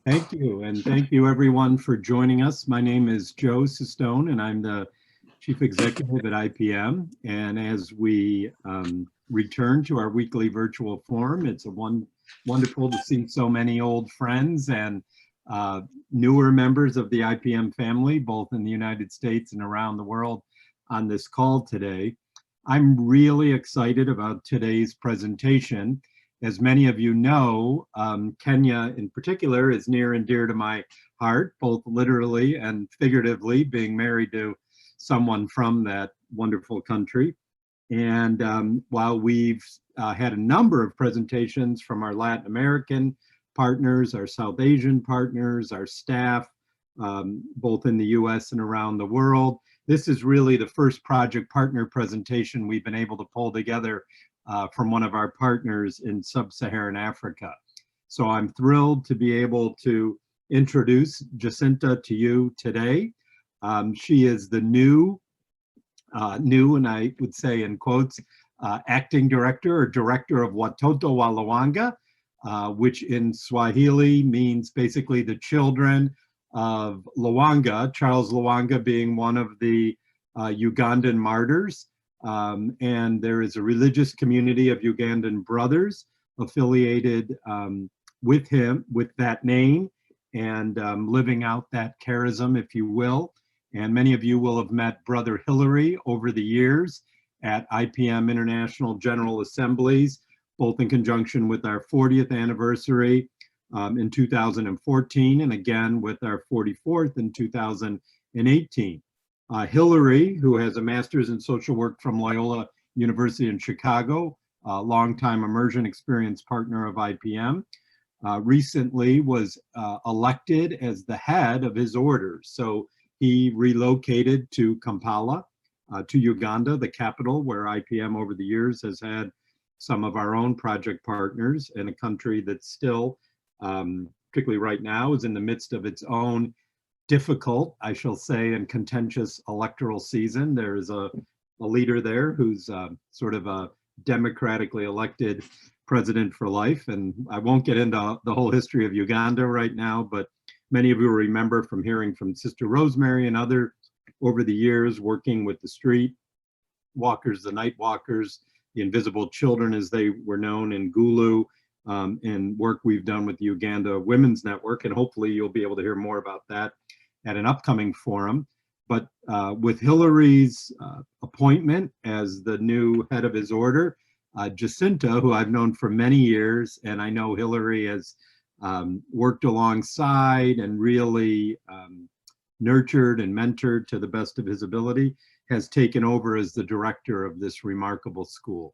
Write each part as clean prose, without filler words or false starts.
Thank you, and thank you everyone for joining us. My name is Joe Cistone, and I'm the Chief Executive at IPM. And as we return to our weekly virtual forum, it's wonderful to see so many old friends and newer members of the IPM family, both in the United States and around the world, on this call today. I'm really excited about today's presentation. As many of you know, Kenya in particular is near and dear to my heart, both literally and figuratively, being married to someone from that wonderful country. And while we've had a number of presentations from our Latin American partners, our South Asian partners, our staff, both in the US and around the world, this is really the first project partner presentation we've been able to pull together from one of our partners in sub-Saharan Africa. So I'm thrilled to be able to introduce Jacinta to you today. She is the new, and I would say in quotes, acting director or director of Watoto wa Lwanga, which in Swahili means basically the children of Lwanga, Charles Lwanga being one of the Ugandan martyrs. And there is a religious community of Ugandan brothers affiliated with him, with that name, and living out that charism, if you will. And many of you will have met Brother Hillary over the years at IPM International General Assemblies, both in conjunction with our 40th anniversary in 2014, and again with our 44th in 2018. Hillary, who has a master's in social work from Loyola University in Chicago, a longtime immersion experience partner of IPM, recently was elected as the head of his order. So he relocated to Kampala, to Uganda, the capital, where IPM over the years has had some of our own project partners in a country that still, particularly right now, is in the midst of its own difficult, I shall say, and contentious electoral season. There is a leader there who's sort of a democratically elected president for life. And I won't get into the whole history of Uganda right now, but many of you will remember from hearing from Sister Rosemary and others over the years, working with the street walkers, the night walkers, the invisible children as they were known in Gulu, and work we've done with the Uganda Women's Network. And hopefully you'll be able to hear more about that at an upcoming forum. But with Hillary's appointment as the new head of his order, Jacinta, who I've known for many years, and I know Hillary has worked alongside and really nurtured and mentored to the best of his ability, has taken over as the director of this remarkable school.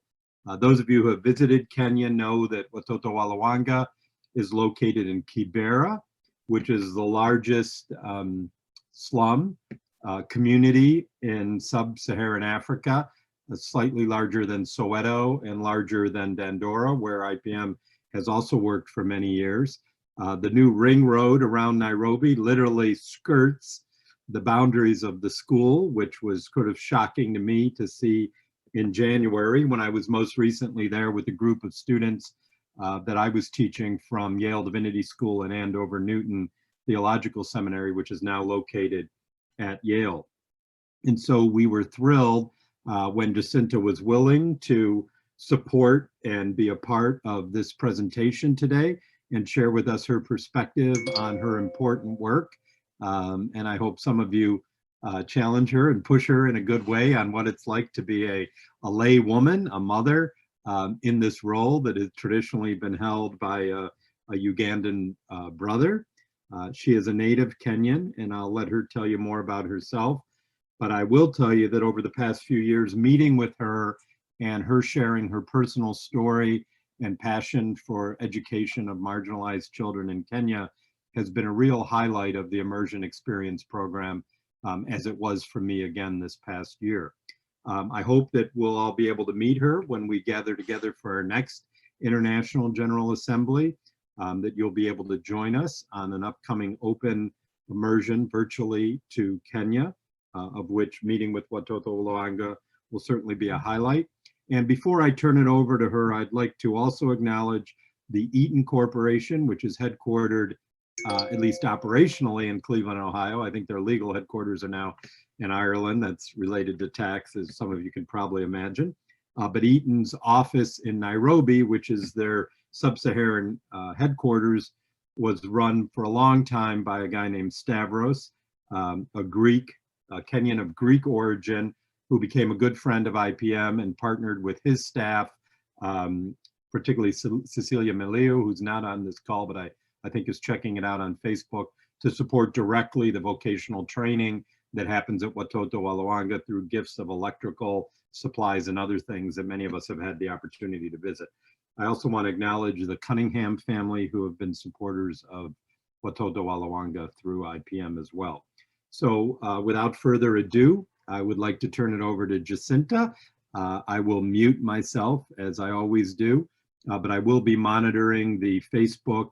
Those of you who have visited Kenya know that Watoto wa Lwanga is located in Kibera, which is the largest slum community in sub-Saharan Africa, slightly larger than Soweto and larger than Dandora, where IPM has also worked for many years. The new ring road around Nairobi literally skirts the boundaries of the school, which was sort of shocking to me to see in January when I was most recently there with a group of students that I was teaching from Yale Divinity School and Andover Newton Theological Seminary, which is now located at Yale. And so we were thrilled when Jacinta was willing to support and be a part of this presentation today and share with us her perspective on her important work. And I hope some of you challenge her and push her in a good way on what it's like to be a lay woman, a mother, in this role that has traditionally been held by a Ugandan brother. She is a native Kenyan, and I'll let her tell you more about herself. But I will tell you that over the past few years, meeting with her and her sharing her personal story and passion for education of marginalized children in Kenya has been a real highlight of the Immersion Experience program, as it was for me again this past year. I hope that we'll all be able to meet her when we gather together for our next International General Assembly, that you'll be able to join us on an upcoming open immersion virtually to Kenya, of which meeting with Watoto Lwanga will certainly be a highlight. And before I turn it over to her, I'd like to also acknowledge the Eaton Corporation, which is headquartered at least operationally in Cleveland, Ohio. I think their legal headquarters are now in Ireland. That's related to tax, as some of you can probably imagine. But Eaton's office in Nairobi, which is their sub-Saharan headquarters, was run for a long time by a guy named Stavros, a Kenyan of Greek origin, who became a good friend of IPM and partnered with his staff, particularly Cecilia Miliu, who's not on this call, but I think is checking it out on Facebook, to support directly the vocational training that happens at Watoto Lwanga through gifts of electrical supplies and other things that many of us have had the opportunity to visit. I also want to acknowledge the Cunningham family, who have been supporters of Watoto Lwanga through IPM as well. So without further ado, I would like to turn it over to Jacinta. I will mute myself, as I always do, but I will be monitoring the Facebook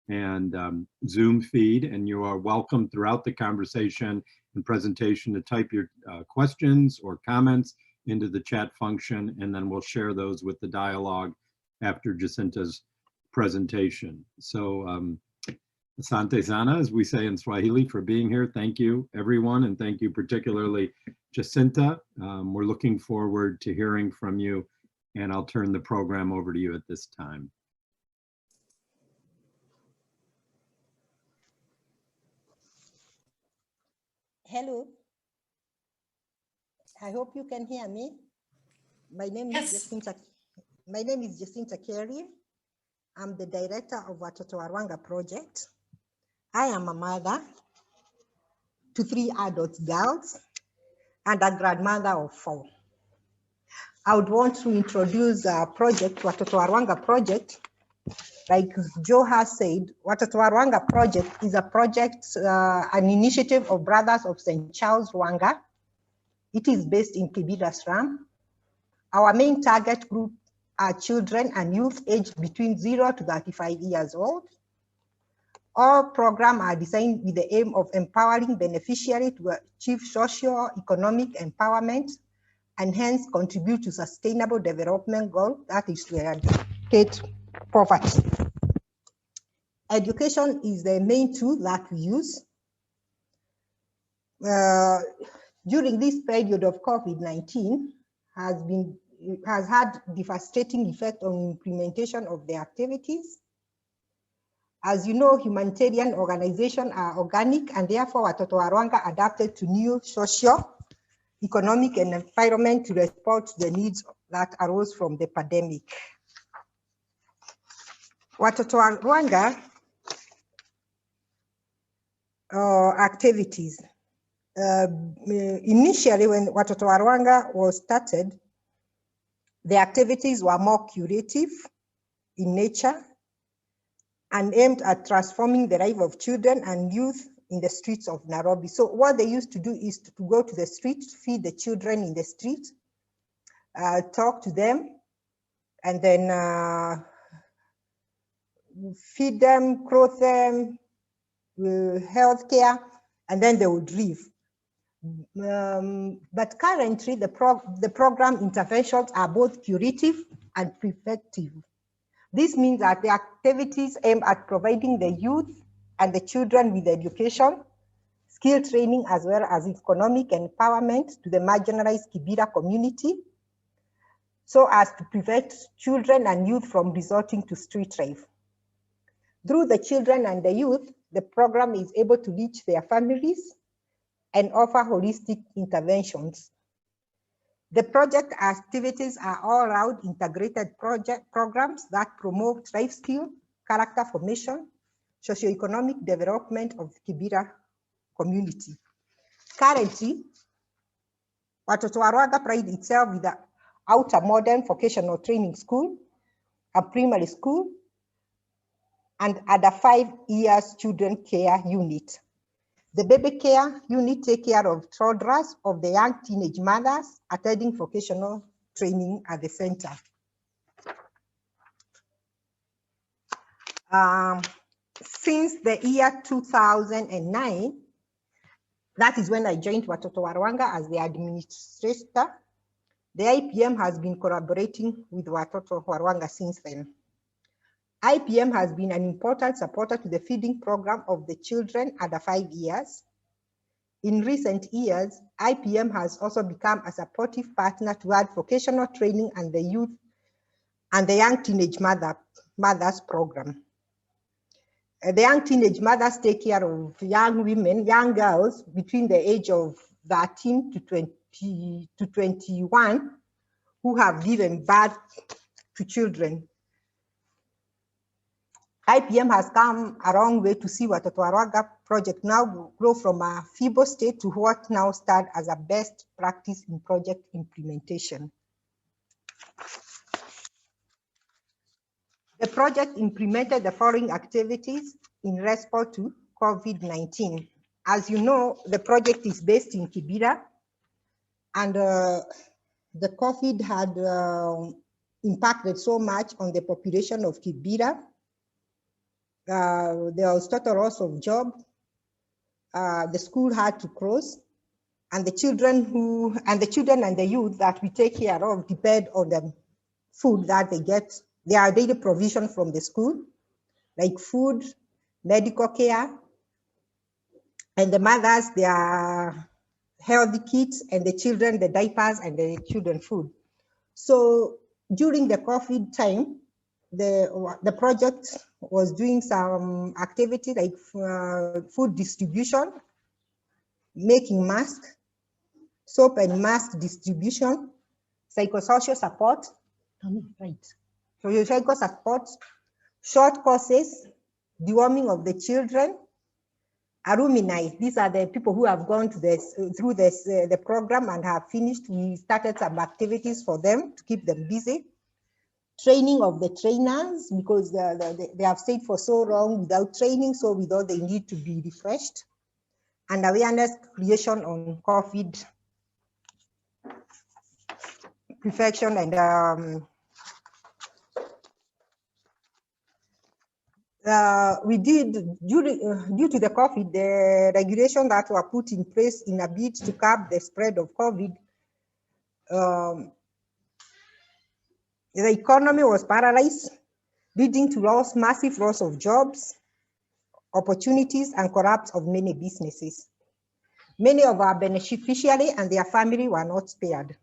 and Zoom feed, and you are welcome throughout the conversation and presentation to type your questions or comments into the chat function, and then we'll share those with the dialogue after Jacinta's presentation. So asante sana, as we say in Swahili, for being here. Thank you, everyone, and thank you particularly, Jacinta. We're looking forward to hearing from you, and I'll turn the program over to you at this time. Hello. I hope you can hear me. My name is Jacinta Kiarie. I'm the director of Watoto Lwanga Project. I am a mother to 3 adult girls and a grandmother of 4. I would want to introduce a project, Watoto Lwanga Project. Like Joe has said, Watoto Lwanga Project is a project, an initiative of Brothers of St. Charles, Lwanga. It is based in Kibera slum. Our main target group are children and youth aged between 0 to 35 years old. All programs are designed with the aim of empowering beneficiaries to achieve socio-economic empowerment and hence contribute to sustainable development goal, that is to eradicate poverty. Education is the main tool that we use. During this period of COVID-19 has had devastating effect on implementation of the activities. As you know, humanitarian organizations are organic, and therefore Watoto Lwanga adapted to new social, economic, and environment to respond to the needs that arose from the pandemic. Watoto Lwanga activities. Initially, when Watoto Lwanga was started, the activities were more curative in nature and aimed at transforming the life of children and youth in the streets of Nairobi. So what they used to do is to go to the street, feed the children in the street, talk to them, and then feed them, clothe them, health care, and then they would leave. But currently, the program interventions are both curative and preventive. This means that the activities aim at providing the youth and the children with education, skill training, as well as economic empowerment to the marginalized Kibera community, so as to prevent children and youth from resorting to street life. Through the children and the youth, the program is able to reach their families and offer holistic interventions. The project activities are all-round integrated programs that promote life skill, character formation, socioeconomic development of the Kibera community. Currently, Watoto Lwanga prides itself with the outer modern vocational training school, a primary school, and under 5 years children care unit. The baby care unit take care of toddlers of the young teenage mothers attending vocational training at the center. Since the year 2009, that is when I joined Watoto Lwanga as the administrator, the IPM has been collaborating with Watoto Lwanga since then. IPM has been an important supporter to the feeding program of the children under 5 years. In recent years, IPM has also become a supportive partner toward vocational training and the youth and the young teenage mothers program. The young teenage mothers take care of young women, young girls between the age of 13 to 21 who have given birth to children. IPM has come a long way to see Watoto wa Lwanga project now grow from a feeble state to what now stands as a best practice in project implementation. The project implemented the following activities in response to COVID-19. As you know, the project is based in Kibera, and the COVID had impacted so much on the population of Kibera. There was total loss of job. The school had to close, and the children and the youth that we take care of depend on the food that they get. Their daily provision from the school, like food, medical care, and the mothers, their healthy kits, and the children, the diapers, and the children food. So during the COVID time, the project was doing some activity like food distribution, making masks, soap and mask distribution, psychosocial support, psychosocial support, short courses, deworming of the children, alumni. These are the people who have gone to through the program and have finished. We started some activities for them to keep them busy. Training of the trainers, because they have stayed for so long without training, so we thought they need to be refreshed. And awareness creation on COVID prevention and we did, due to the COVID, the regulations that were put in place in a bid to curb the spread of COVID, the economy was paralyzed, leading to massive loss of jobs, opportunities, and collapse of many businesses. Many of our beneficiaries and their family were not spared.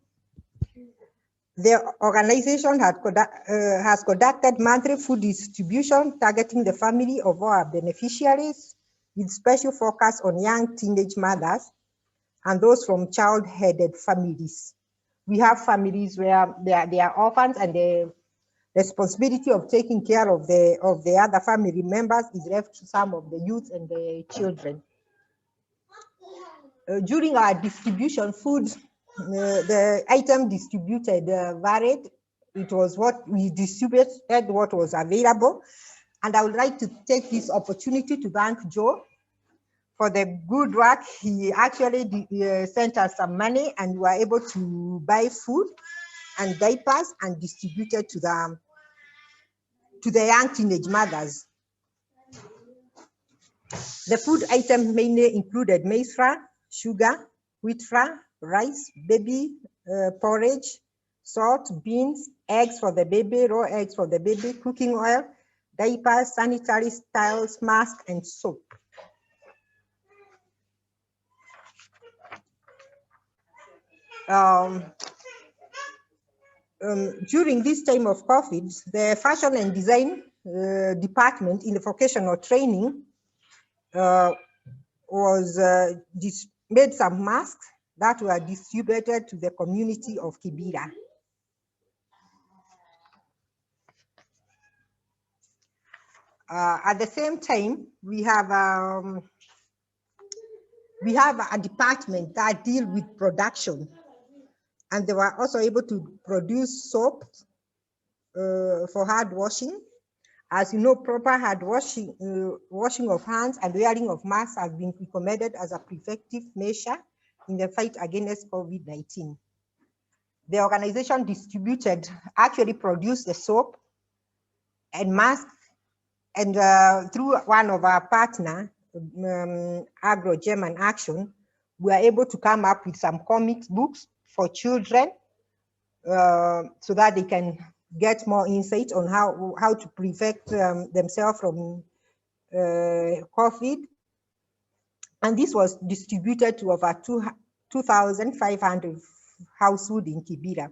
The organization has conducted monthly food distribution targeting the family of our beneficiaries with special focus on young teenage mothers and those from child-headed families. We have families where they are orphans, and the responsibility of taking care of the other family members is left to some of the youth and the children. During our distribution, food, the item distributed varied. It was what we distributed, what was available. And I would like to take this opportunity to thank Joe for the good work. He actually sent us some money, and we were able to buy food and diapers and distributed to the young teenage mothers. The food items mainly included maize flour, sugar, wheat flour, rice, baby porridge, salt, beans, eggs for the baby, raw eggs for the baby, cooking oil, diapers, sanitary towels, mask, and soap. During this time of COVID, the fashion and design department in the vocational training made some masks that were distributed to the community of Kibera. At the same time, we have a department that deals with production, and they were also able to produce soap for hand washing. As you know, proper hand washing, washing of hands and wearing of masks has been recommended as a preventive measure in the fight against COVID-19. The organization actually produced the soap and mask, and through one of our partners, Agro German Action, we are able to come up with some comics books for children so that they can get more insight on how to protect themselves from COVID. And this was distributed to over 2,500 households in Kibera.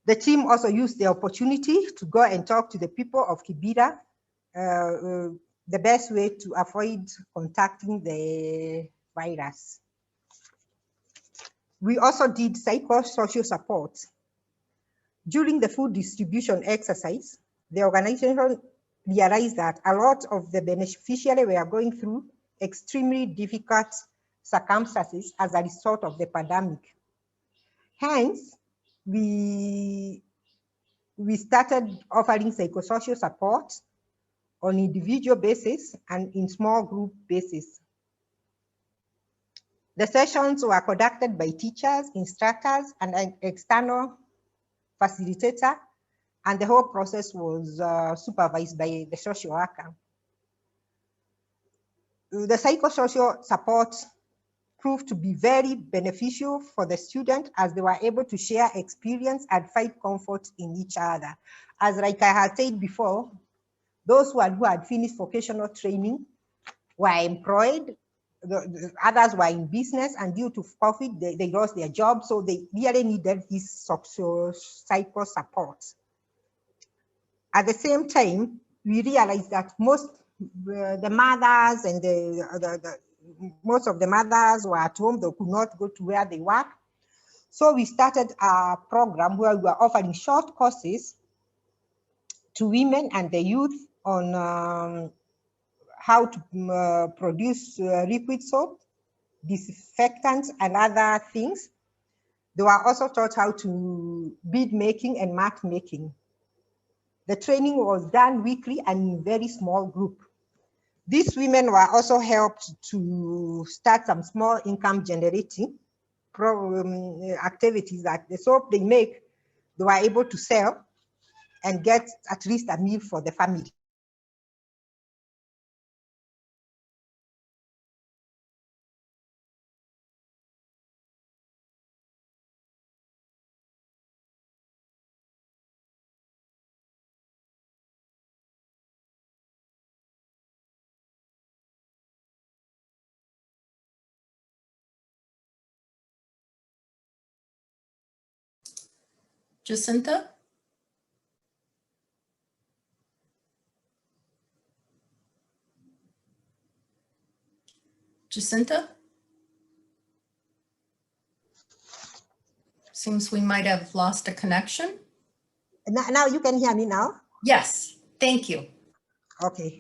The team also used the opportunity to go and talk to the people of Kibera, the best way to avoid contacting the virus. We also did psychosocial support. During the food distribution exercise, the organization realized that a lot of the beneficiaries were going through extremely difficult circumstances as a result of the pandemic. Hence, we started offering psychosocial support on individual basis and in small group basis. The sessions were conducted by teachers, instructors, and an external facilitator, and the whole process was supervised by the social worker. The psychosocial support proved to be very beneficial for the student as they were able to share experience and find comfort in each other. As like I had said before, those who had finished vocational training were employed, the others were in business, and due to COVID, they lost their job, so they really needed this psycho support. At the same time, we realized that most the mothers and most of the mothers were at home, they could not go to where they work. So we started a program where we were offering short courses to women and the youth on how to produce liquid soap, disinfectants, and other things. They were also taught how to bead making and mat making. The training was done weekly and in very small group. These women were also helped to start some small income generating activities that the soap they make, they were able to sell and get at least a meal for the family. Jacinta? Jacinta? Seems we might have lost a connection. Now you can hear me now? Yes, thank you. Okay.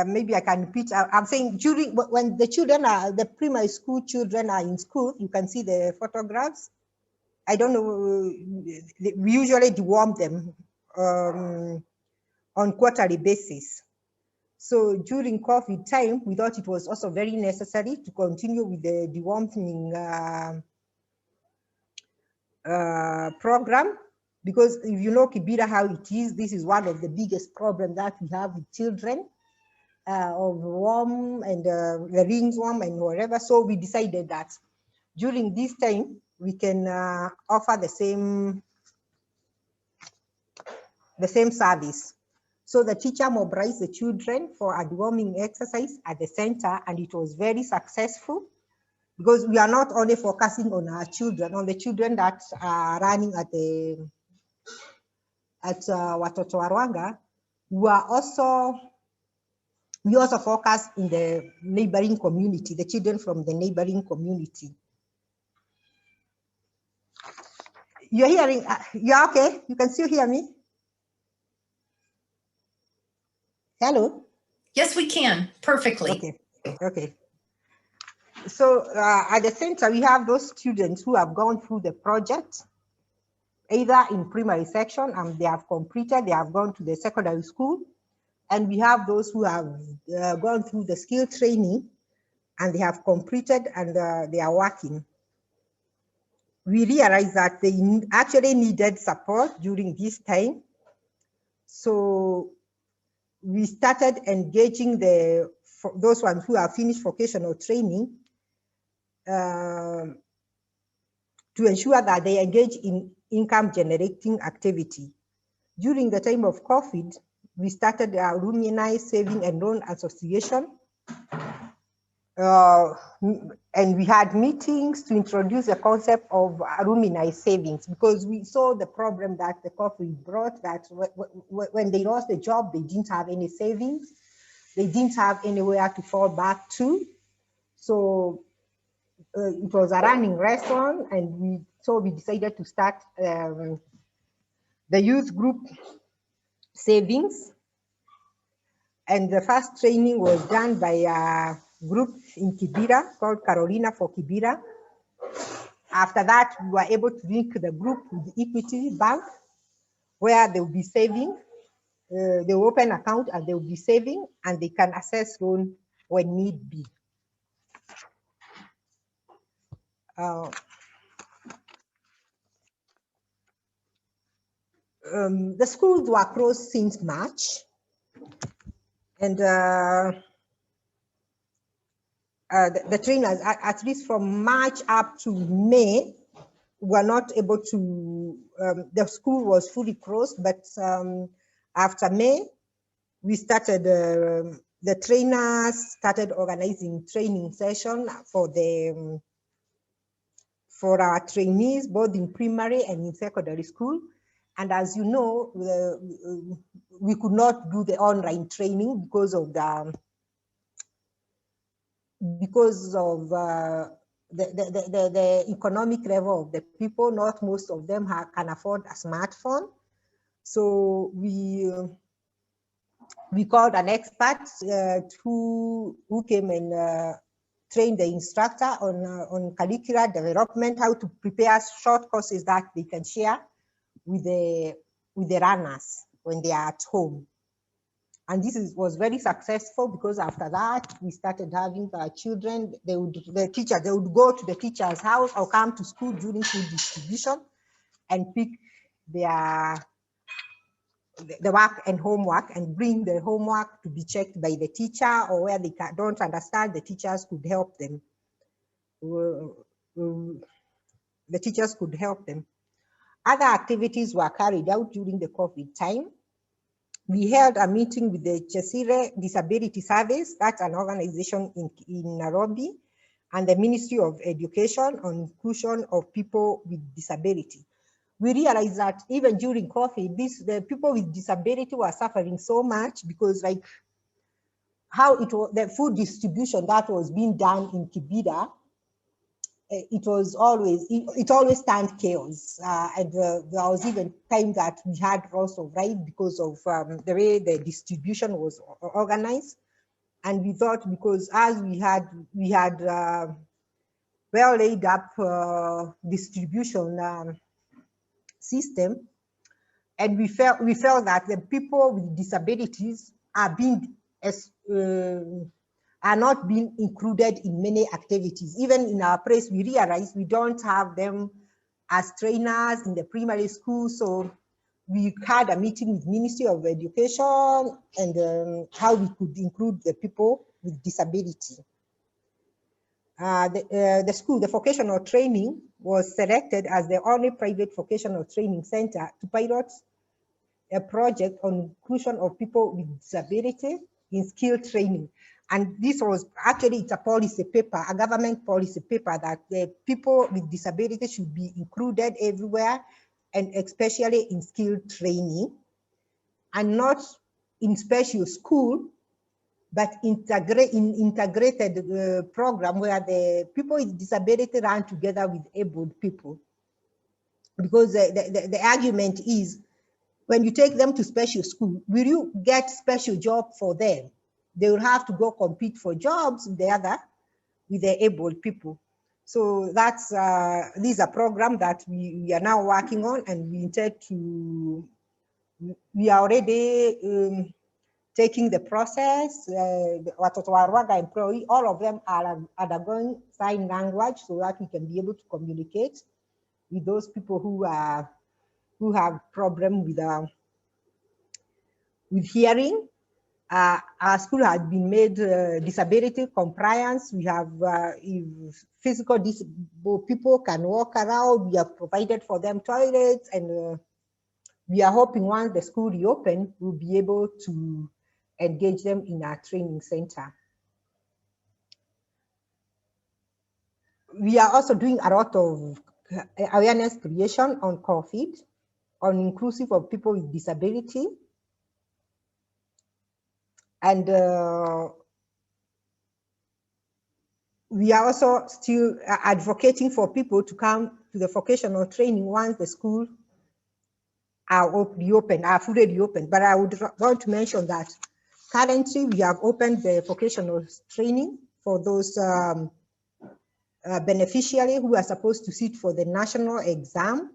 Maybe I can repeat. I'm saying during when the children are, the primary school children are in school, you can see the photographs. I don't know, we usually deworm them on quarterly basis. So during COVID time, we thought it was also very necessary to continue with the deworming program, because if you know Kibera how it is, this is one of the biggest problems that we have with children of worm and the ringworm and whatever. So we decided that during this time, we can offer the same service. So the teacher mobilized the children for a deworming exercise at the center, and it was very successful because we are not only focusing on our children, on the children that are running at Watoto Lwanga. We also focus in the neighboring community, the children from the neighboring community. You're hearing, you're okay? You can still hear me? Hello? Yes, we can, perfectly. Okay, okay. So at the center, we have those students who have gone through the project, either in primary section and they have completed, they have gone to the secondary school. And we have those who have gone through the skill training and they have completed and they are working. We realized that they actually needed support during this time. So we started engaging those ones who have finished vocational training to ensure that they engage in income generating activity. During the time of COVID, we started a Alumni Saving and Loan Association. And we had meetings to introduce the concept of alumni savings, because we saw the problem that the COVID brought, that when they lost the job, they didn't have any savings. They didn't have anywhere to fall back to. So it was a running restaurant, and we decided to start the youth group savings. And the first training was done by a group in Kibera called Carolina for Kibera. After that, we were able to link the group with Equity Bank, where they will be saving. They will open an account and they will be saving, and they can access loan when need be. The schools were closed since March, and the trainers, at least from March up to May, were not able to, the school was fully closed, but after May, we started, the trainers started organizing training session for our trainees, both in primary and in secondary school. And as you know, we could not do the online training because of the economic level of the people. Not most of them can afford a smartphone. So we called an expert who came and trained the instructor on curricular development, how to prepare short courses that they can share with the runners when they are at home. And this was very successful, because after that, we started having the children, they would go to the teacher's house or come to school during food distribution and pick the work and homework, and bring the homework to be checked by the teacher, or where they don't understand, the teachers could help them. The teachers could help them. Other activities were carried out during the COVID time. We held a meeting with the Chesire Disability Service, that's an organization in Nairobi, and the Ministry of Education on inclusion of people with disability. We realized that even during COVID, the people with disability were suffering so much, because like how it was, the food distribution that was being done in Kibera, it always turned chaos. And there was even time that we had loss of right because of the way the distribution was organized. And we thought, because as we had well laid up distribution system, and we felt that the people with disabilities are not being included in many activities. Even in our place, we realized we don't have them as trainers in the primary school. So we had a meeting with Ministry of Education and how we could include the people with disability. The school, the vocational training, was selected as the only private vocational training center to pilot a project on inclusion of people with disability in skill training. And this was actually, it's a policy paper, a government policy paper, that the people with disability should be included everywhere, and especially in skill training, and not in special school, but integrated program where the people with disability run together with able people. Because the argument is, when you take them to special school, will you get special job for them? They will have to go compete for jobs with the able people. So that's this is a program that we are now working on, and we intend to. We are already taking the process. Watoto wa Lwanga employee, all of them are undergoing sign language, so that we can be able to communicate with those people who have problem with hearing. Our school has been made disability compliance. We have physical disabled people can walk around. We have provided for them toilets, and we are hoping once the school reopens, we'll be able to engage them in our training center. We are also doing a lot of awareness creation on COVID, on inclusive of people with disability. And we are also still advocating for people to come to the vocational training once the school are reopened, are fully reopened. But I would want to mention that currently we have opened the vocational training for those beneficiaries who are supposed to sit for the national exam,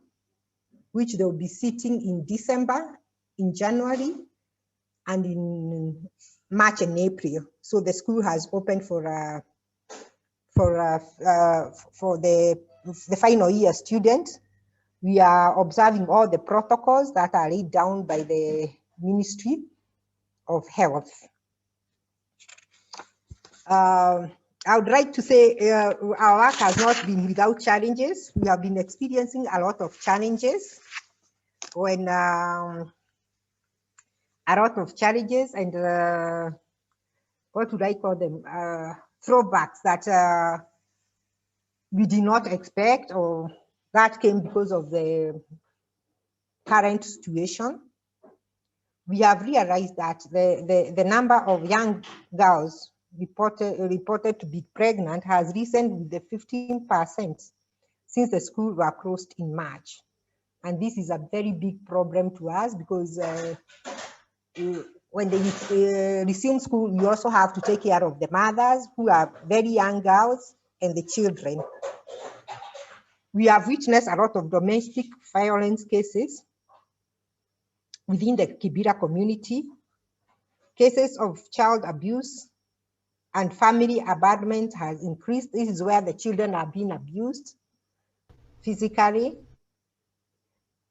which they'll be sitting in December, in January, and in March and April. So the school has opened for the final year students. We are observing all the protocols that are laid down by the Ministry of Health. I would like to say our work has not been without challenges. We have been experiencing a lot of challenges and what would I call them? Throwbacks that we did not expect, or that came because of the current situation. We have realized that the number of young girls reported to be pregnant has risen with the 15% since the schools were closed in March. And this is a very big problem to us because when they resume school, we also have to take care of the mothers who are very young girls and the children. We have witnessed a lot of domestic violence cases within the Kibera community, cases of child abuse and family abandonment has increased. This is where the children are being abused physically,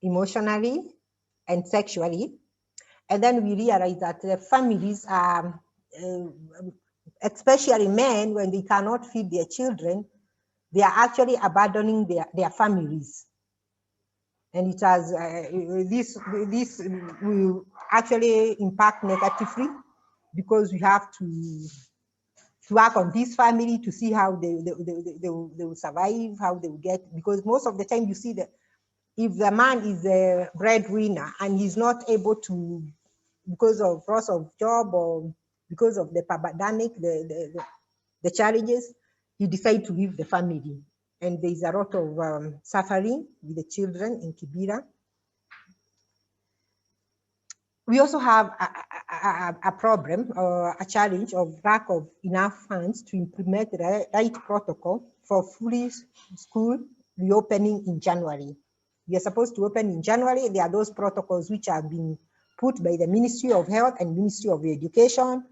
emotionally, and sexually. And then we realize that the families are, especially men, when they cannot feed their children, they are actually abandoning their families. And it has, this will actually impact negatively because we have to work on this family to see how they will survive, how they will get, because most of the time you see that if the man is a breadwinner and he's not able to, because of loss of job or because of the pandemic, the challenges, he decides to leave the family. And there's a lot of suffering with the children in Kibera. We also have a problem, a challenge of lack of enough funds to implement the right protocol for fully school reopening in January. We are supposed to open in January. There are those protocols which have been put by the Ministry of Health and Ministry of Education,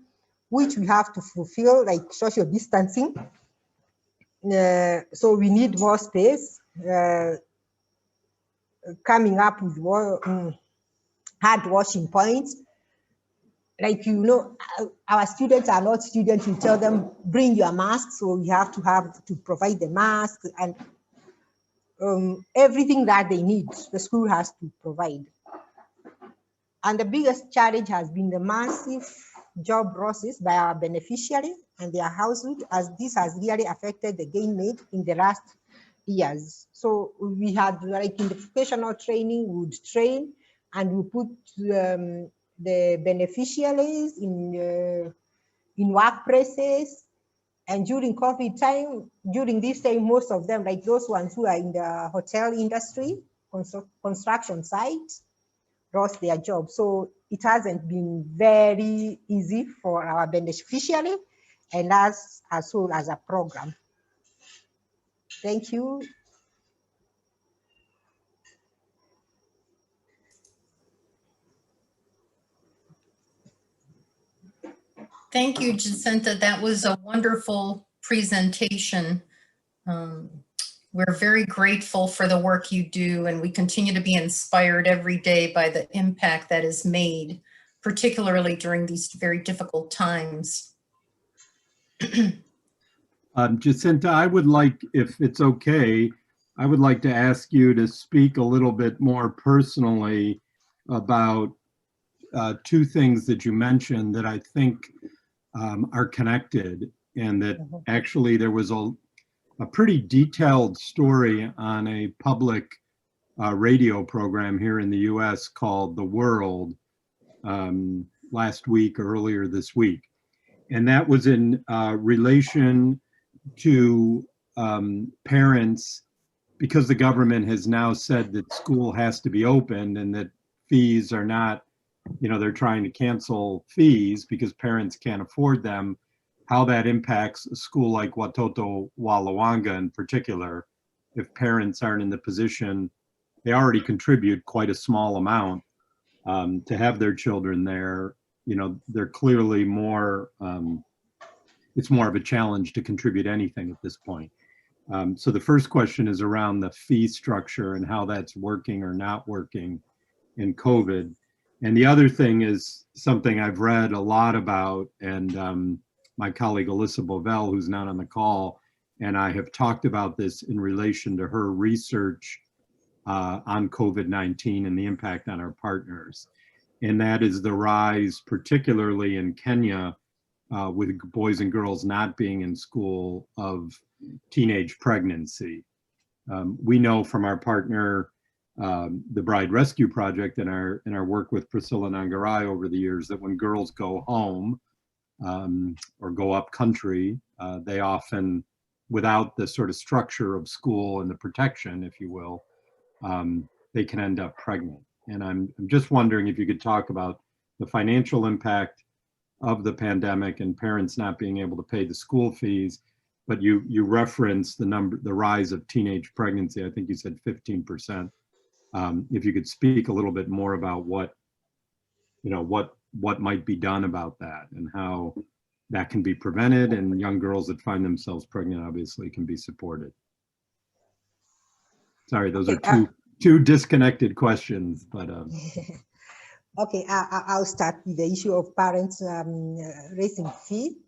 which we have to fulfill, like social distancing. So we need more space, coming up with more hand washing points. Like, you know, our students are not students. We tell them, bring your mask. So we have to provide the mask and everything that they need, the school has to provide. And the biggest challenge has been the massive job losses by our beneficiaries and their household, as this has really affected the gain made in the last years. So we had, like in the vocational training, we would train and we put the beneficiaries in workplaces. And during COVID time, during this time, most of them, like those ones who are in the hotel industry, construction sites, lost their job. So it hasn't been very easy for our beneficiary and us as well as a program. Thank you. Thank you, Jacinta. That was a wonderful presentation. We're very grateful for the work you do, and we continue to be inspired every day by the impact that is made, particularly during these very difficult times. Jacinta, I would like, if it's okay, I would like to ask you to speak a little bit more personally about two things that you mentioned that I think are connected, and that actually there was a pretty detailed story on a public radio program here in the US called The World last week or earlier this week. And that was in relation to parents, because the government has now said that school has to be opened and that fees are not, they're trying to cancel fees because parents can't afford them, how that impacts a school like Watoto wa Lwanga in particular. If parents aren't in the position, they already contribute quite a small amount to have their children there. They're clearly more, it's more of a challenge to contribute anything at this point. So the first question is around the fee structure and how that's working or not working in COVID. And the other thing is something I've read a lot about, and my colleague Alyssa Bovell, who's not on the call, and I have talked about this in relation to her research on COVID-19 and the impact on our partners. And that is the rise, particularly in Kenya, with boys and girls not being in school, of teenage pregnancy. We know from our partner, the Bride Rescue Project, and our work with Priscilla Nangarai over the years, that when girls go home or go up country, they often, without the sort of structure of school and the protection, if you will, they can end up pregnant. And I'm just wondering if you could talk about the financial impact of the pandemic and parents not being able to pay the school fees, but you referenced the rise of teenage pregnancy. I think you said 15%. If you could speak a little bit more about what might be done about that and how that can be prevented, and young girls that find themselves pregnant obviously can be supported. Sorry, those are two disconnected questions, but. Okay, I'll start with the issue of parents raising fee.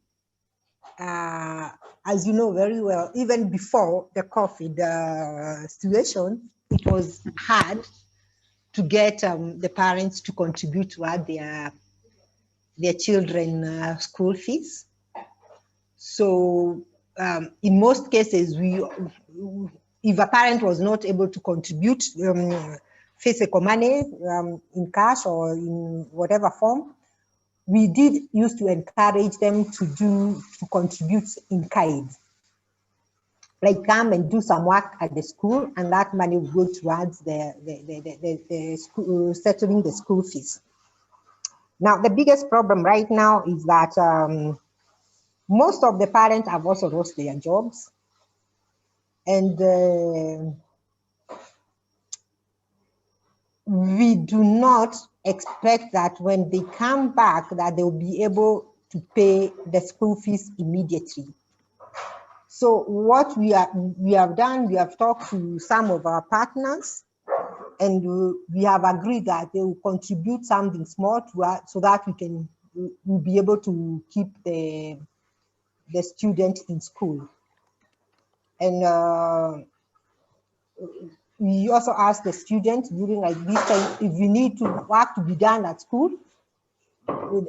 As you know very well, even before the COVID situation, it was hard to get the parents to contribute toward their children school fees. So in most cases, if a parent was not able to contribute physical money in cash or in whatever form, we did used to encourage them to contribute in kind. Like come and do some work at the school, and that money would go towards the school, settling the school fees. Now, the biggest problem right now is that most of the parents have also lost their jobs, and we do not expect that when they come back that they'll be able to pay the school fees immediately. So what we have done, we have talked to some of our partners, and we have agreed that they will contribute something small to us so that we'll be able to keep the student in school. And we also ask the students during like this time, if you need to work to be done at school,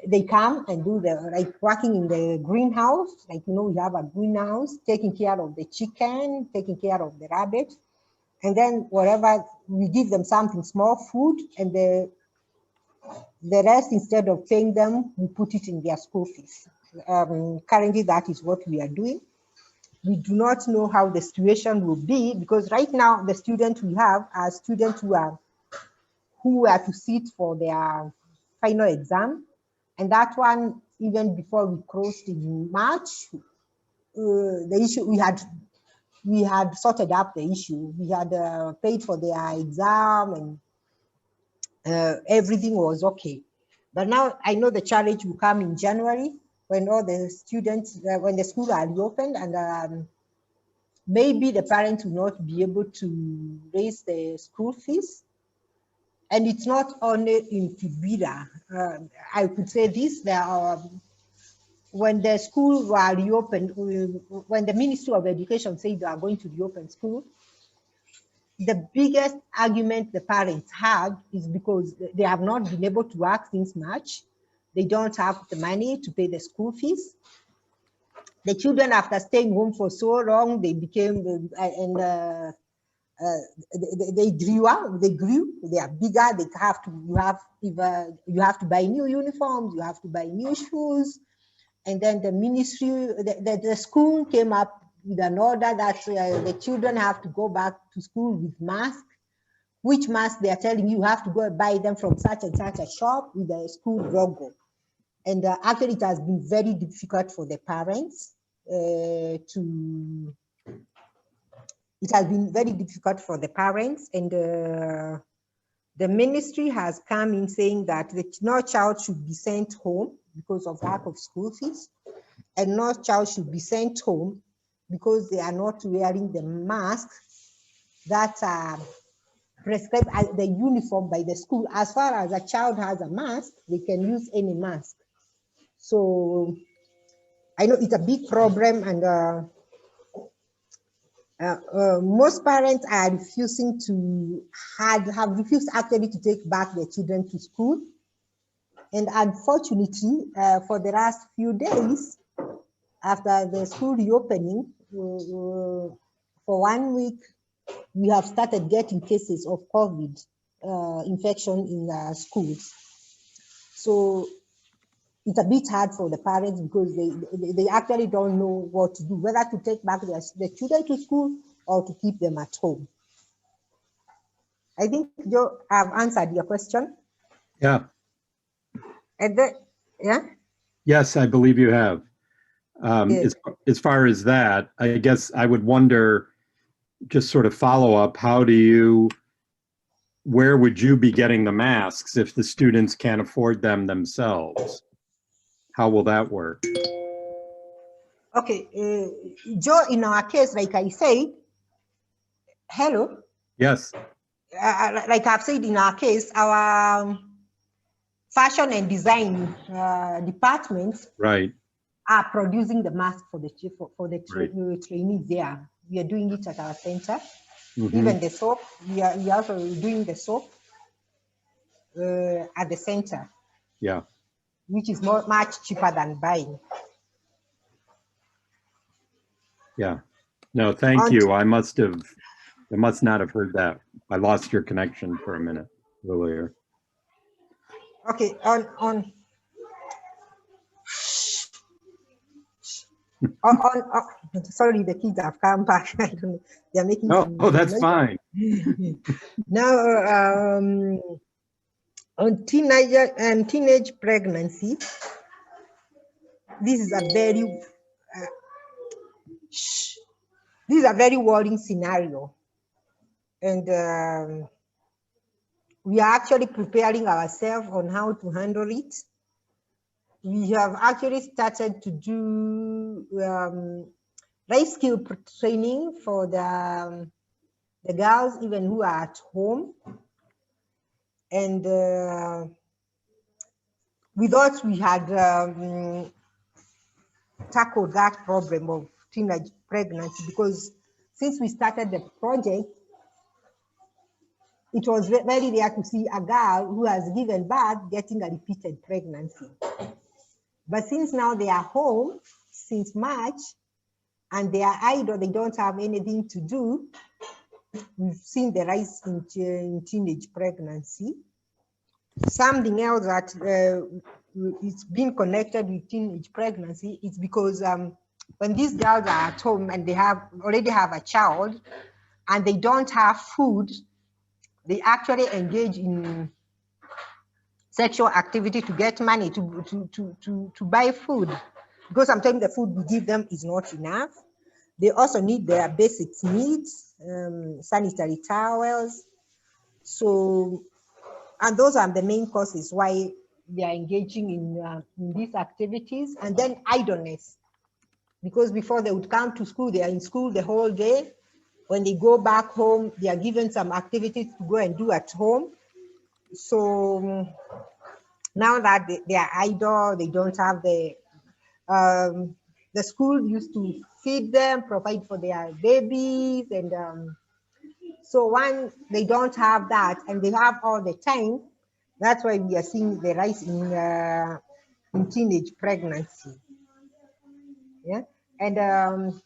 they come and do like working in the greenhouse. Like, we have a greenhouse, taking care of the chicken, taking care of the rabbit. And then whatever, we give them something small, food, and the rest, instead of paying them, we put it in their school fees. Currently, that is what we are doing. We do not know how the situation will be, because right now the students we have are students who are to sit for their final exam. And that one, even before we crossed in March, the issue we had sorted out the issue. We had paid for their exam, and everything was okay. But now I know the challenge will come in January, when all the students, when the schools are reopened, and maybe the parents will not be able to raise the school fees. And it's not only in Kibera. I could say this, there are when the schools were reopened, when the Ministry of Education said they are going to reopen school, the biggest argument the parents have is because they have not been able to work since March. They don't have the money to pay the school fees. The children, after staying home for so long, they became, they grew up, they grew, they are bigger, you have to buy new uniforms, you have to buy new shoes. And then the ministry, the school came up with an order that the children have to go back to school with masks, which mask they are telling you have to go buy them from such and such a shop with a school logo. And actually it has been very difficult for the parents and the ministry has come in saying that no child should be sent home because of lack of school fees, and no child should be sent home because they are not wearing the mask that are prescribed as the uniform by the school. As far as a child has a mask, they can use any mask. So I know it's a big problem, and most parents are refusing have refused actually to take back their children to school. And unfortunately, for the last few days, after the school reopening, for 1 week, we have started getting cases of COVID infection in schools. So it's a bit hard for the parents because they actually don't know what to do, whether to take back their children to school or to keep them at home. I think, Joe, I've answered your question. Yeah. And yeah? Yes, I believe you have. Yes. As far as that, I guess I would wonder, just sort of follow up, where would you be getting the masks if the students can't afford them themselves? How will that work? Okay, Joe, in our case, like I said, hello? Yes. Like I've said, in our case, our fashion and design departments Right. are producing the mask for the Right. trainees there. We are doing it at our center. Mm-hmm. Even the soap, we are also doing the soap at the center. Yeah. Which is much cheaper than buying. Yeah. No, thank you. I must not have heard that. I lost your connection for a minute earlier. Okay, sorry, the kids have come back. I don't know. They're making that's fine. Now, on teenage pregnancy, this is a very worrying scenario, and we are actually preparing ourselves on how to handle it. We have actually started to do life skill training for the girls, even who are at home. And we thought we had tackled that problem of teenage pregnancy, because since we started the project, it was very rare to see a girl who has given birth getting a repeated pregnancy. But since now they are home since March and they are idle, they don't have anything to do, we've seen the rise in teenage pregnancy. Something else that it's been connected with teenage pregnancy is because when these girls are at home and they already have a child and they don't have food, they actually engage in sexual activity to get money to buy food, because sometimes the food we give them is not enough. They also need their basic needs, sanitary towels. So, and those are the main causes why they are engaging in these activities. And then idleness, because before they would come to school, they are in school the whole day. When they go back home, they are given some activities to go and do at home. So now that they are idle, they don't have the The school used to feed them, provide for their babies, and so when they don't have that and they have all the time, that's why we are seeing the rise in teenage pregnancy. Yeah, and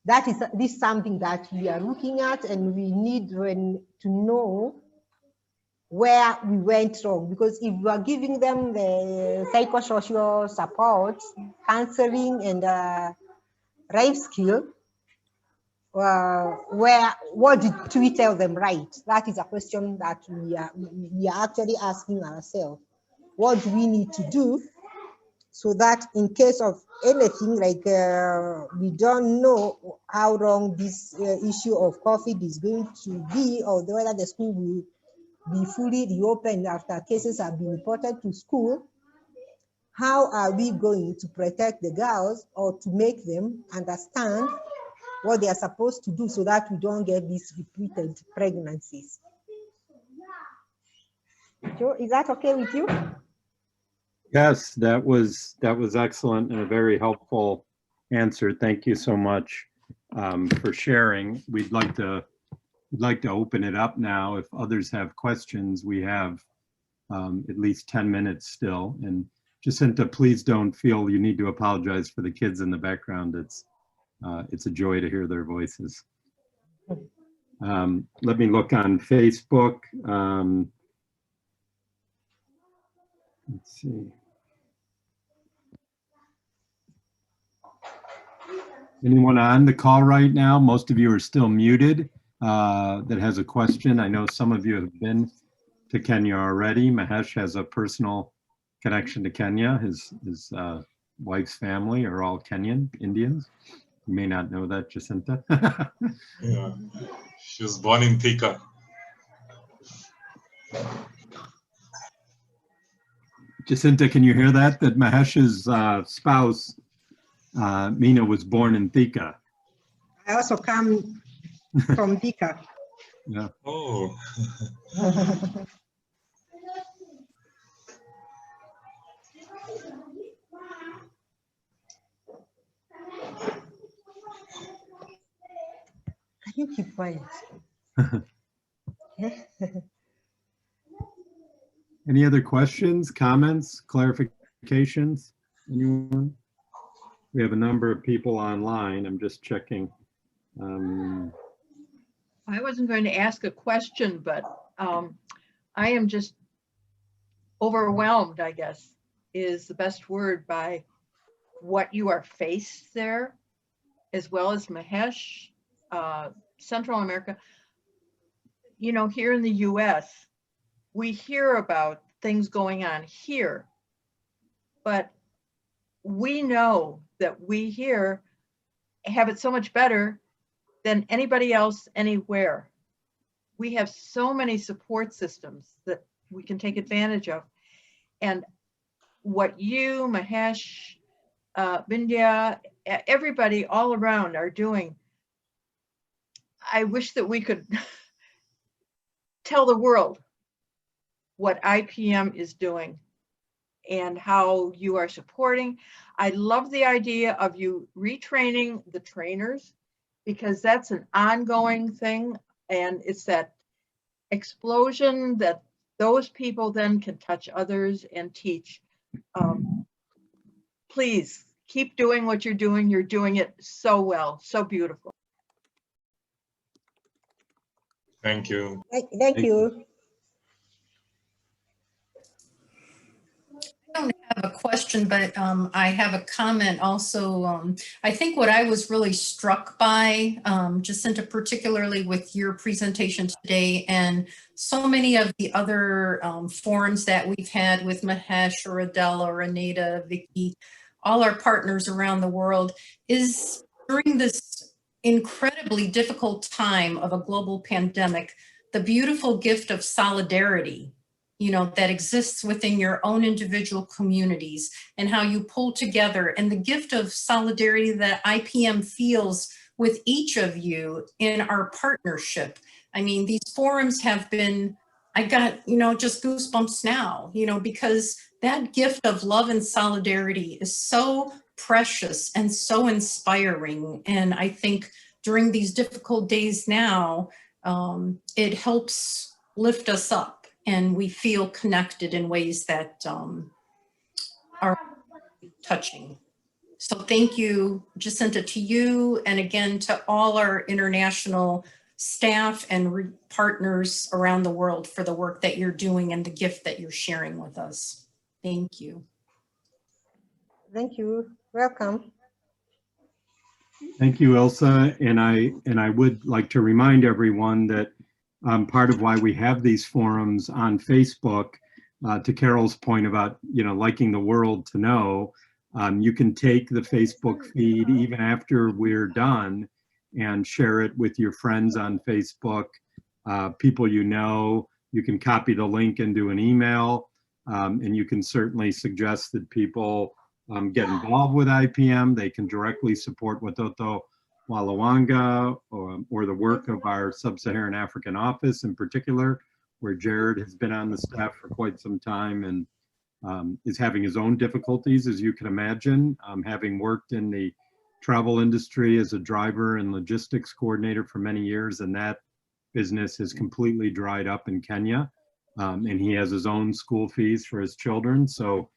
this is something that we are looking at, and we need to know where we went wrong, because if we are giving them the psychosocial support, counseling, and life skill, what did we tell them right? That is a question that we are actually asking ourselves. What do we need to do so that in case of anything, like we don't know how long this issue of COVID is going to be, or whether the school will be fully reopened after cases have been reported to school, how are we going to protect the girls or to make them understand what they are supposed to do so that we don't get these repeated pregnancies? Joe, is that okay with you? Yes, that was excellent and a very helpful answer. Thank you so much for sharing. We'd like to open it up now. If others have questions, we have at least 10 minutes still. And Jacinta, please don't feel you need to apologize for the kids in the background. It's a joy to hear their voices. Let me look on Facebook. Let's see. Anyone on the call right now? Most of you are still muted that has a question. I know some of you have been to Kenya already. Mahesh has a personal connection to Kenya. His wife's family are all Kenyan Indians. You may not know that, Jacinta. Yeah, she was born in Thika. Jacinta, can you hear that? That Mahesh's spouse, Mina, was born in Thika. I also come from Thika. Yeah. Oh. Can you keep quiet? Any other questions, comments, clarifications? Anyone? We have a number of people online. I'm just checking. I wasn't going to ask a question, but I am just overwhelmed, I guess, is the best word, by what you are faced there, as well as Mahesh, Central America. You know, here in the US, we hear about things going on here, but we know that we here have it so much better than anybody else anywhere. We have so many support systems that we can take advantage of. And what you, Mahesh, Bindya, everybody all around are doing, I wish that we could tell the world what IPM is doing and how you are supporting. I love the idea of you retraining the trainers, because that's an ongoing thing, and it's that explosion that those people then can touch others and teach. Please keep doing what you're doing. You're doing it so well, so beautiful. Thank you. Thank you. I don't have a question, but I have a comment also. I think what I was really struck by, Jacinta, particularly with your presentation today and so many of the other forums that we've had with Mahesh or Adela or Anita, Vicky, all our partners around the world, is during this incredibly difficult time of a global pandemic, the beautiful gift of solidarity, you know, that exists within your own individual communities, and how you pull together, and the gift of solidarity that IPM feels with each of you in our partnership. I mean, these forums have been I got, just goosebumps now, because that gift of love and solidarity is so precious and so inspiring. And I think during these difficult days now, it helps lift us up and we feel connected in ways that are touching. So thank you, Jacinta, to you, and again to all our international staff and partners around the world for the work that you're doing and the gift that you're sharing with us. Thank you. Thank you. Welcome. Thank you, Ilsa. And I would like to remind everyone that part of why we have these forums on Facebook, to Carol's point about, liking the world to know, you can take the Facebook feed even after we're done and share it with your friends on Facebook, people you know. You can copy the link and do an email, and you can certainly suggest that people get involved with IPM. They can directly support Watoto wa Lwanga or the work of our Sub-Saharan African office in particular, where Jared has been on the staff for quite some time and is having his own difficulties, as you can imagine, having worked in the travel industry as a driver and logistics coordinator for many years, and that business has completely dried up in Kenya. And he has his own school fees for his children. So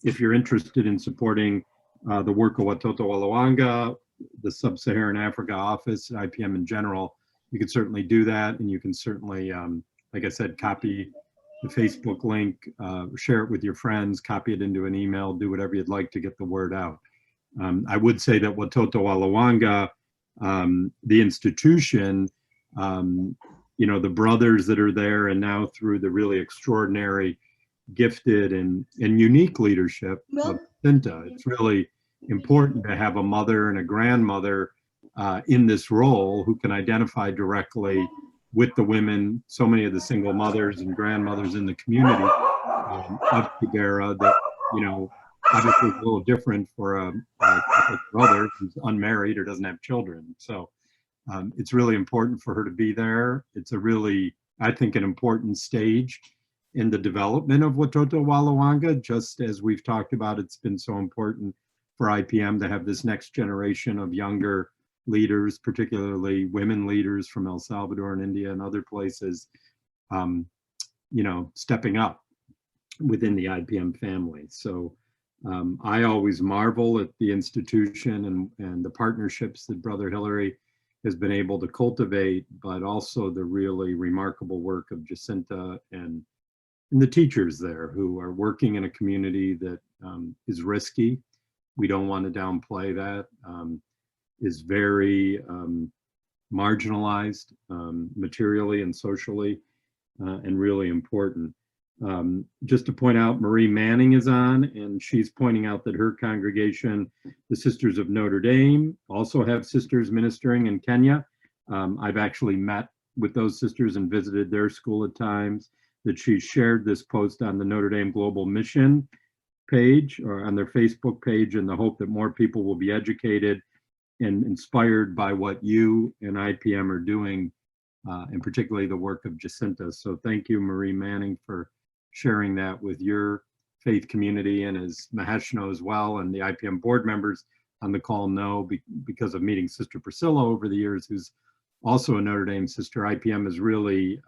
if you're interested in supporting the work of Watoto wa Lwanga, the Sub-Saharan Africa office, IPM in general, you can certainly do that. And you can certainly, like I said, copy the Facebook link, share it with your friends, copy it into an email, do whatever you'd like to get the word out. I would say that Watoto wa Lwanga, the institution, the brothers that are there, and now through the really extraordinary, gifted and unique leadership of Jacinta, it's really important to have a mother and a grandmother in this role who can identify directly with the women, so many of the single mothers and grandmothers in the community of Kibera that, obviously a little different for a brother who's unmarried or doesn't have children. So it's really important for her to be there. It's a really, I think, an important stage in the development of Watoto wa Lwanga. Just as we've talked about, it's been so important for IPM to have this next generation of younger leaders, particularly women leaders from El Salvador and India and other places, stepping up within the IPM family. So I always marvel at the institution and the partnerships that Brother Hillary has been able to cultivate, but also the really remarkable work of Jacinta and the teachers there who are working in a community that is risky. We don't want to downplay that. Is very marginalized materially and socially, and really important. Just to point out, Marie Manning is on, and she's pointing out that her congregation, the Sisters of Notre Dame, also have sisters ministering in Kenya. I've actually met with those sisters and visited their school at times, that she shared this post on the Notre Dame Global Mission page or on their Facebook page in the hope that more people will be educated and inspired by what you and IPM are doing, and particularly the work of Jacinta. So thank you, Marie Manning, for sharing that with your faith community. And as Mahesh knows well, and the IPM board members on the call know, because of meeting Sister Priscilla over the years, who's also a Notre Dame sister, IPM has really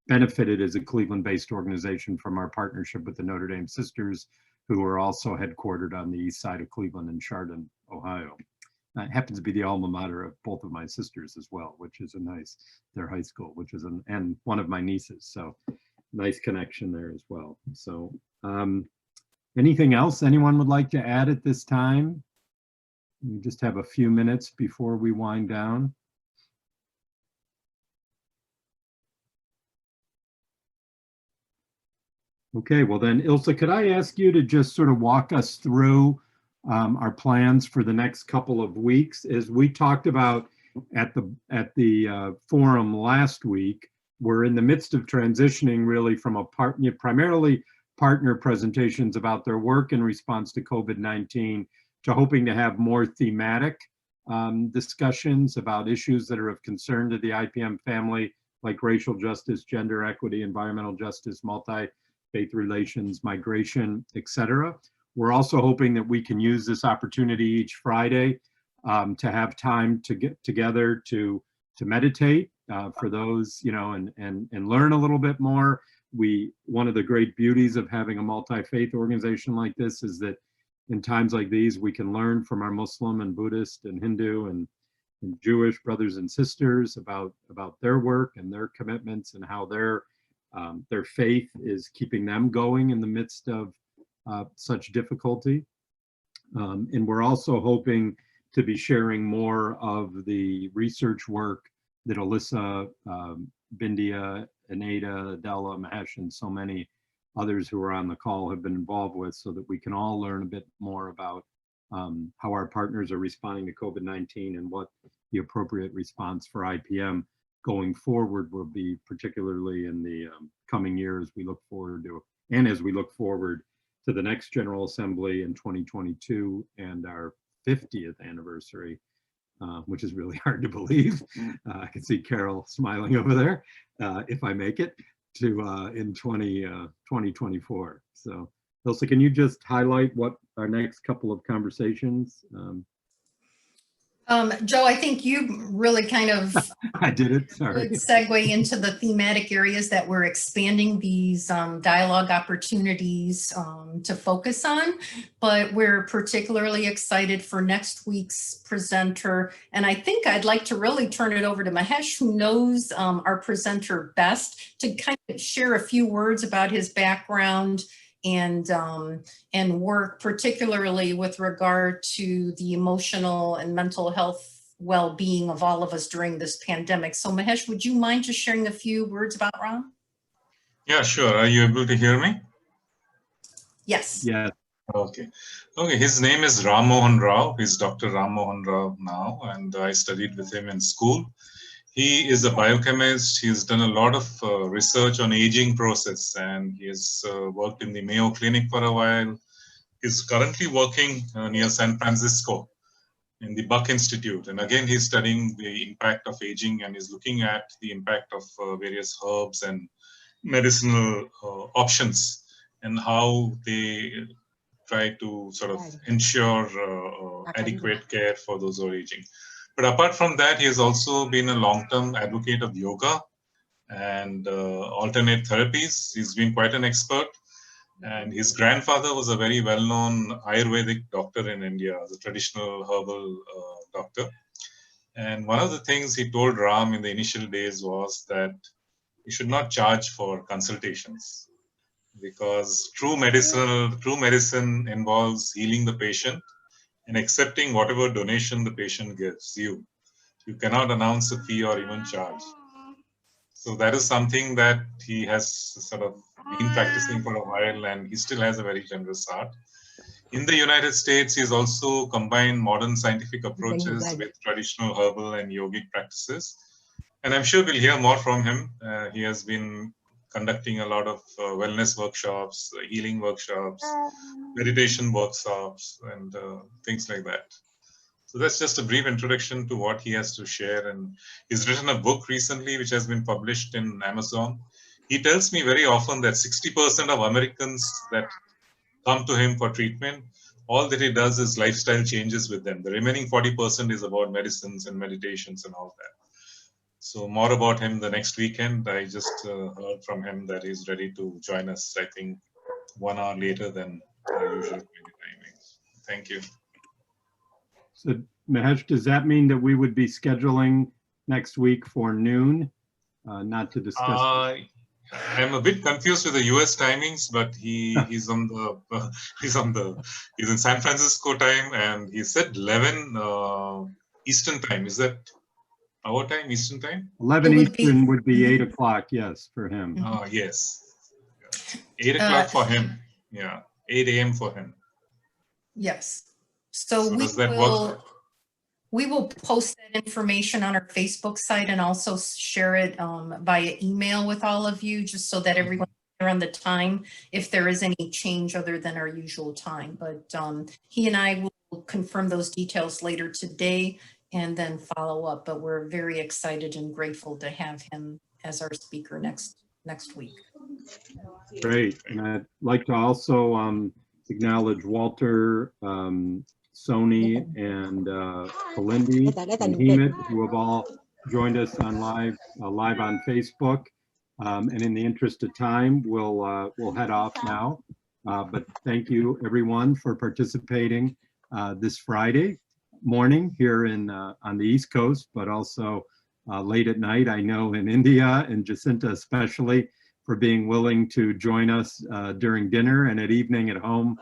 benefited as a Cleveland-based organization from our partnership with the Notre Dame Sisters, who are also headquartered on the east side of Cleveland in Chardon, Ohio. It happens to be the alma mater of both of my sisters as well, which is their high school, which is and one of my nieces. So nice connection there as well. So anything else anyone would like to add at this time? We just have a few minutes before we wind down. Okay, well then, Ilsa, could I ask you to just sort of walk us through our plans for the next couple of weeks? As we talked about at the forum last week, we're in the midst of transitioning really from primarily partner presentations about their work in response to COVID-19 to hoping to have more thematic discussions about issues that are of concern to the IPM family like racial justice, gender equity, environmental justice, multi-faith relations, migration, etc. We're also hoping that we can use this opportunity each Friday to have time to get together to meditate for those, you know, and learn a little bit more. One of the great beauties of having a multi-faith organization like this is that in times like these, we can learn from our Muslim and Buddhist and Hindu and Jewish brothers and sisters about their work and their commitments and how their faith is keeping them going in the midst of such difficulty. And we're also hoping to be sharing more of the research work that Alyssa, Bindia, Aneda, Adela, Mahesh, and so many others who are on the call have been involved with, so that we can all learn a bit more about how our partners are responding to COVID-19 and what the appropriate response for IPM going forward will be, particularly in the coming year as we look forward to, and as we look forward to the next General Assembly in 2022 and our 50th anniversary, which is really hard to believe. I can see Carol smiling over there, if I make it to in 2024. So Elsa, can you just highlight what our next couple of conversations? Joe, I think you really kind of I did it, sorry. segue into the thematic areas that we're expanding these dialogue opportunities to focus on, but we're particularly excited for next week's presenter. And I think I'd like to really turn it over to Mahesh, who knows our presenter best, to kind of share a few words about his background and work, particularly with regard to the emotional and mental health well-being of all of us during this pandemic. So Mahesh, would you mind just sharing a few words about Ram? Yeah, sure. Are you able to hear me? Yes. Yeah. Okay. Okay. His name is Ramon Rao. He's Dr. Ramon Rao now, and I studied with him in school. He is a biochemist. He's done a lot of research on aging process, and he has worked in the Mayo Clinic for a while. He's currently working near San Francisco in the Buck Institute. And again, he's studying the impact of aging, and he's looking at the impact of various herbs and medicinal options and how they try to sort of ensure adequate care for those who are aging. But apart from that, he has also been a long-term advocate of yoga and alternate therapies. He's been quite an expert. And his grandfather was a very well-known Ayurvedic doctor in India, the traditional herbal doctor. And one of the things he told Ram in the initial days was that he should not charge for consultations, because true medicine involves healing the patient and accepting whatever donation the patient gives you. You cannot announce a fee or even charge. So that is something that he has sort of been practicing for a while, and he still has a very generous heart. In the United States, he's also combined modern scientific approaches with traditional herbal and yogic practices. And I'm sure we'll hear more from him. He has been conducting a lot of wellness workshops, healing workshops, meditation workshops, and things like that. So that's just a brief introduction to what he has to share. And he's written a book recently, which has been published in Amazon. He tells me very often that 60% of Americans that come to him for treatment, all that he does is lifestyle changes with them. The remaining 40% is about medicines and meditations and all that. So more about him the next weekend. I just heard from him that he's ready to join us, I think 1 hour later than our usual timings. Thank you. So Mahesh, does that mean that we would be scheduling next week for noon, not to discuss? I'm a bit confused with the US timings, but he's in San Francisco time, and he said 11 Eastern time. Is that our time, Eastern time? 11 Eastern would be 8 o'clock, yes, for him. Oh, yes. 8 o'clock for him. Yeah, 8 a.m. for him. Yes. So does that work? We will post that information on our Facebook site and also share it via email with all of you, just so that everyone's clear on the time, if there is any change other than our usual time. But he and I will confirm those details later today and then follow up. But we're very excited and grateful to have him as our speaker next week. Great. And I'd like to also acknowledge Walter, Sony, and Kalindi and Hemit, who have all joined us on live on Facebook. And in the interest of time, we'll head off now. But thank you, everyone, for participating this Friday morning here on the East Coast, but also late at night, I know, in India, and Jacinta especially, for being willing to join us during dinner and at evening at home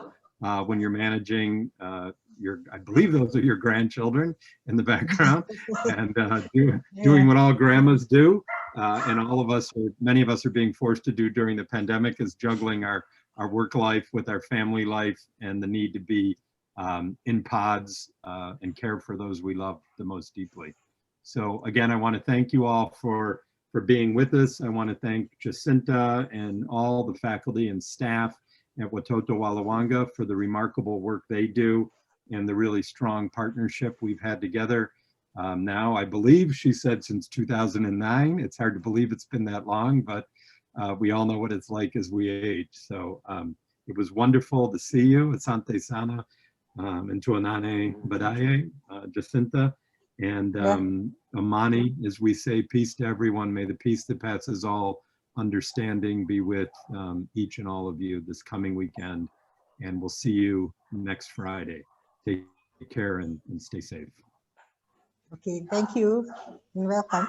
when you're managing I believe those are your grandchildren in the background, and doing what all grandmas do. And many of us are being forced to do during the pandemic, is juggling our work life with our family life and the need to be in pods and care for those we love the most deeply. So again, I want to thank you all for being with us. I want to thank Jacinta and all the faculty and staff at Watoto Lwanga for the remarkable work they do and the really strong partnership we've had together. Now, I believe she said since 2009. It's hard to believe it's been that long, but we all know what it's like as we age. So it was wonderful to see you. Asante Sana, and Tuanane Badaye, Jacinta. And Amani, as we say, peace to everyone. May the peace that passes all understanding be with each and all of you this coming weekend. And we'll see you next Friday. Take care and stay safe. Okay, thank you. You're welcome.